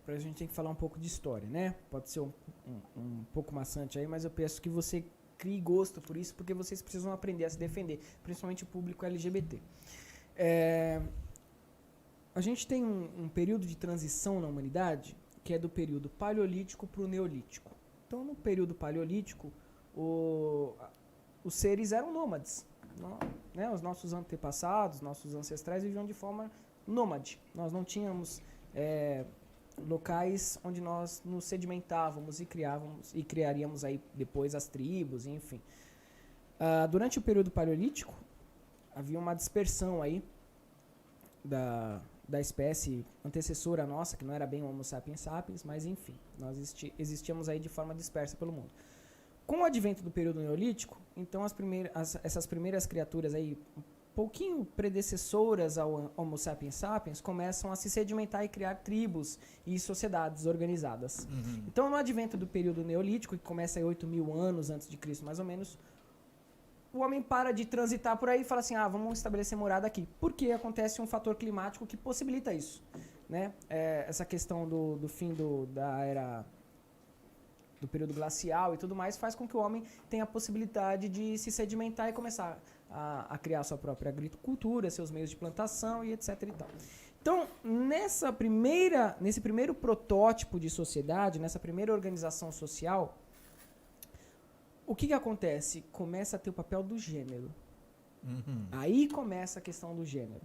a gente tem que falar um pouco de história, né? Pode ser um pouco maçante aí, mas eu peço que você crie gosto por isso, porque vocês precisam aprender a se defender, principalmente o público LGBT. A gente tem um período de transição na humanidade, que é do período paleolítico para o neolítico. Então, no período paleolítico, os seres eram nômades. Né? Os nossos antepassados, nossos ancestrais viviam de forma nômade. Nós não tínhamos locais onde nós nos sedimentávamos e criaríamos aí depois as tribos, enfim. Durante o período paleolítico, havia uma dispersão aí da espécie antecessora nossa, que não era bem o Homo sapiens sapiens, mas enfim, nós existíamos aí de forma dispersa pelo mundo. Com o advento do período neolítico, então essas primeiras criaturas aí, um pouquinho predecessoras ao Homo sapiens sapiens, começam a se sedimentar e criar tribos e sociedades organizadas. Uhum. Então, no advento do período neolítico, que começa em 8.000 anos antes de Cristo, mais ou menos, o homem para de transitar por aí e fala assim, vamos estabelecer morada aqui. Porque acontece um fator climático que possibilita isso. Né? Essa questão do fim da era do período glacial e tudo mais faz com que o homem tenha a possibilidade de se sedimentar e começar a criar sua própria agricultura, seus meios de plantação e etc. e tal. Então, nesse primeiro protótipo de sociedade, nessa primeira organização social, o que acontece? Começa a ter o papel do gênero. Uhum. Aí começa a questão do gênero.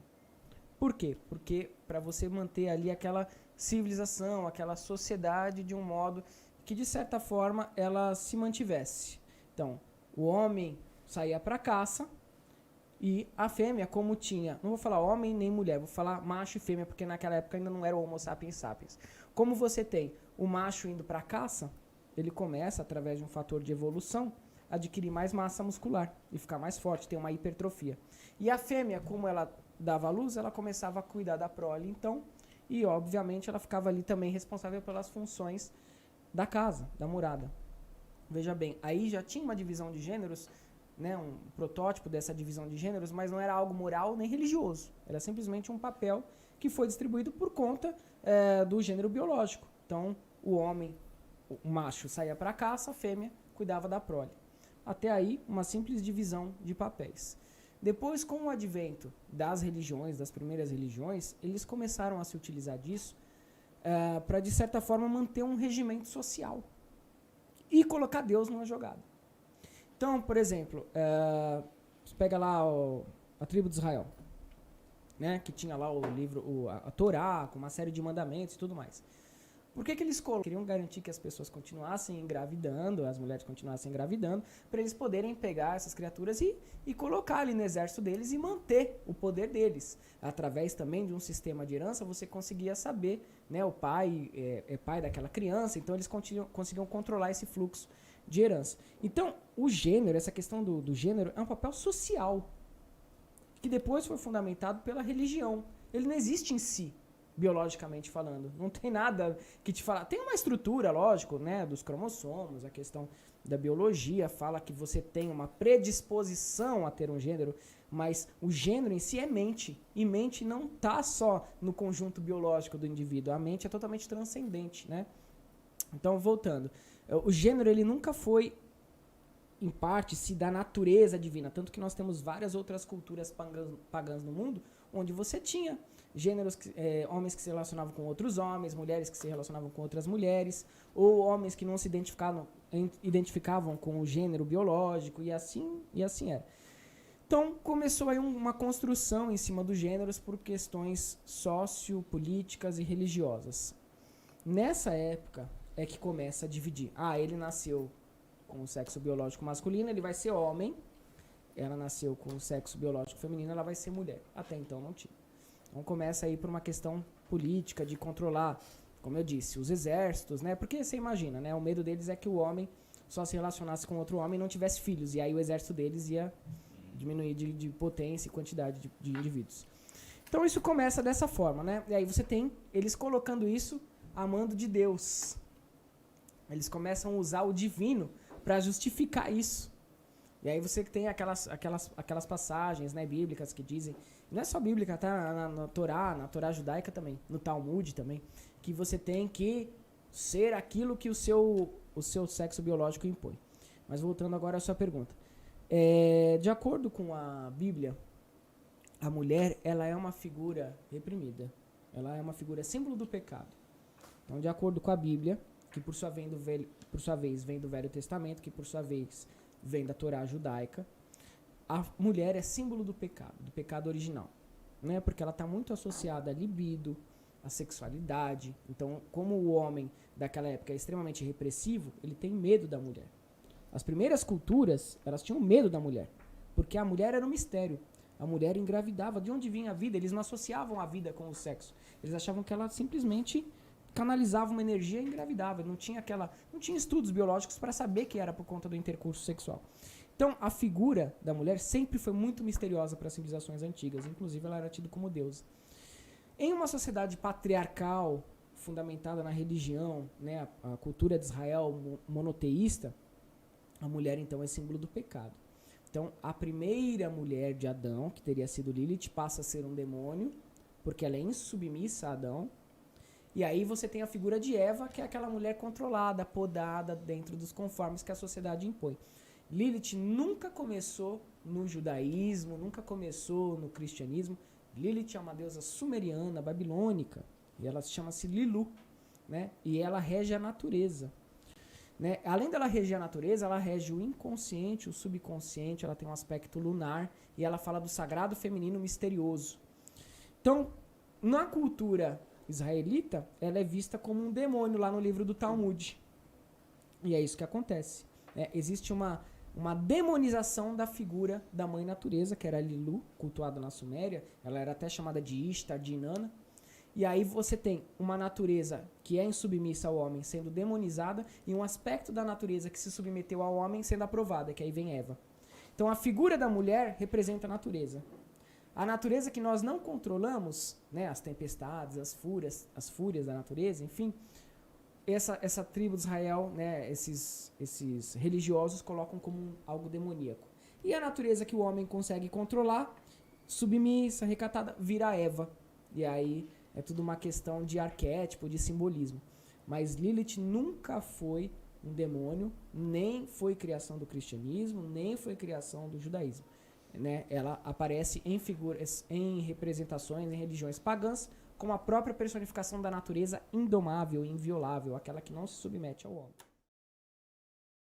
Por quê? Porque para você manter ali aquela civilização, aquela sociedade de um modo que, de certa forma, ela se mantivesse. Então, o homem saía para caça e a fêmea, como tinha... Não vou falar homem nem mulher, vou falar macho e fêmea, porque naquela época ainda não era o Homo sapiens sapiens. Como você tem o macho indo para caça, ele começa, através de um fator de evolução, a adquirir mais massa muscular e ficar mais forte, ter uma hipertrofia. E a fêmea, como ela dava à luz, ela começava a cuidar da prole, então, e obviamente ela ficava ali também responsável pelas funções da casa, da morada. Veja bem, aí já tinha uma divisão de gêneros, né, um protótipo dessa divisão de gêneros, mas não era algo moral nem religioso. Era simplesmente um papel que foi distribuído por conta do gênero biológico. Então, o homem, o macho, saía para a caça, a fêmea cuidava da prole. Até aí, uma simples divisão de papéis. Depois, com o advento das religiões, das primeiras religiões, eles começaram a se utilizar disso para, de certa forma, manter um regimento social e colocar Deus numa jogada. Então, por exemplo, você pega lá a tribo de Israel, né, que tinha lá o livro, a Torá, com uma série de mandamentos e tudo mais. Por que eles queriam garantir que as pessoas continuassem engravidando, as mulheres continuassem engravidando, para eles poderem pegar essas criaturas e colocar ali no exército deles e manter o poder deles. Através também de um sistema de herança, você conseguia saber, né, o pai é pai daquela criança, então eles conseguiam controlar esse fluxo de herança. Então, o gênero, essa questão do gênero, é um papel social, que depois foi fundamentado pela religião. Ele não existe em si, biologicamente falando. Não tem nada que te fala. Tem uma estrutura, lógico, né, dos cromossomos, a questão da biologia fala que você tem uma predisposição a ter um gênero, mas o gênero em si é mente. E mente não está só no conjunto biológico do indivíduo. A mente é totalmente transcendente, né? Então, voltando. O gênero, ele nunca foi, em parte, da natureza divina. Tanto que nós temos várias outras culturas pagãs no mundo, onde você tinha gêneros, homens que se relacionavam com outros homens, mulheres que se relacionavam com outras mulheres, ou homens que não se identificavam com o gênero biológico, e assim era. Então, começou aí uma construção em cima dos gêneros por questões sociopolíticas e religiosas. Nessa época é que começa a dividir. Ele nasceu com o sexo biológico masculino, ele vai ser homem. Ela nasceu com o sexo biológico feminino, ela vai ser mulher. Até então não tinha. Então começa aí por uma questão política de controlar, como eu disse, os exércitos, né? Porque você imagina, né? O medo deles é que o homem só se relacionasse com outro homem e não tivesse filhos. E aí o exército deles ia diminuir de potência e quantidade de indivíduos. Então isso começa dessa forma, né? E aí você tem eles colocando isso a mando de Deus. Eles começam a usar o divino para justificar isso. E aí você tem aquelas passagens, né, bíblicas que dizem, não é só bíblica, tá? Na Torá judaica também, no Talmud também, que você tem que ser aquilo que o seu sexo biológico impõe. Mas voltando agora à sua pergunta. De acordo com a Bíblia, a mulher, ela é uma figura reprimida. Ela é uma figura símbolo do pecado. Então, de acordo com a Bíblia, que por sua vez vem do Velho Testamento, que por sua vez vem da Torá judaica, a mulher é símbolo do pecado original, né? Porque ela está muito associada à libido, à sexualidade. Então, como o homem daquela época é extremamente repressivo, ele tem medo da mulher. As primeiras culturas, elas tinham medo da mulher, porque a mulher era um mistério. A mulher engravidava. De onde vinha a vida? Eles não associavam a vida com o sexo. Eles achavam que ela simplesmente canalizava uma energia e engravidava. Não tinha estudos biológicos para saber que era por conta do intercurso sexual. Então, a figura da mulher sempre foi muito misteriosa para as civilizações antigas. Inclusive, ela era tida como deusa. Em uma sociedade patriarcal, fundamentada na religião, né, a cultura de Israel monoteísta, a mulher, então, é símbolo do pecado. Então, a primeira mulher de Adão, que teria sido Lilith, passa a ser um demônio, porque ela é insubmissa a Adão. E aí você tem a figura de Eva, que é aquela mulher controlada, podada, dentro dos conformes que a sociedade impõe. Lilith nunca começou no judaísmo, nunca começou no cristianismo. Lilith é uma deusa sumeriana, babilônica, e ela chama-se Lilu, né? E ela rege a natureza. Né? Além dela reger a natureza, ela rege o inconsciente, o subconsciente, ela tem um aspecto lunar e ela fala do sagrado feminino misterioso. Então, na cultura israelita, ela é vista como um demônio lá no livro do Talmud. E é isso que acontece. Existe uma demonização da figura da mãe natureza, que era Lilu, cultuada na Suméria. Ela era até chamada de Ishtar, de Inanna. E aí você tem uma natureza que é insubmissa ao homem sendo demonizada e um aspecto da natureza que se submeteu ao homem sendo aprovada, que aí vem Eva. Então a figura da mulher representa a natureza. A natureza que nós não controlamos, né, as tempestades, as fúrias da natureza, enfim, essa tribo de Israel, né, esses religiosos colocam como algo demoníaco. E a natureza que o homem consegue controlar, submissa, recatada, vira Eva. E aí é tudo uma questão de arquétipo, de simbolismo. Mas Lilith nunca foi um demônio, nem foi criação do cristianismo, nem foi criação do judaísmo. Né? Ela aparece em figuras, em representações, em religiões pagãs, como a própria personificação da natureza indomável, inviolável, aquela que não se submete ao homem.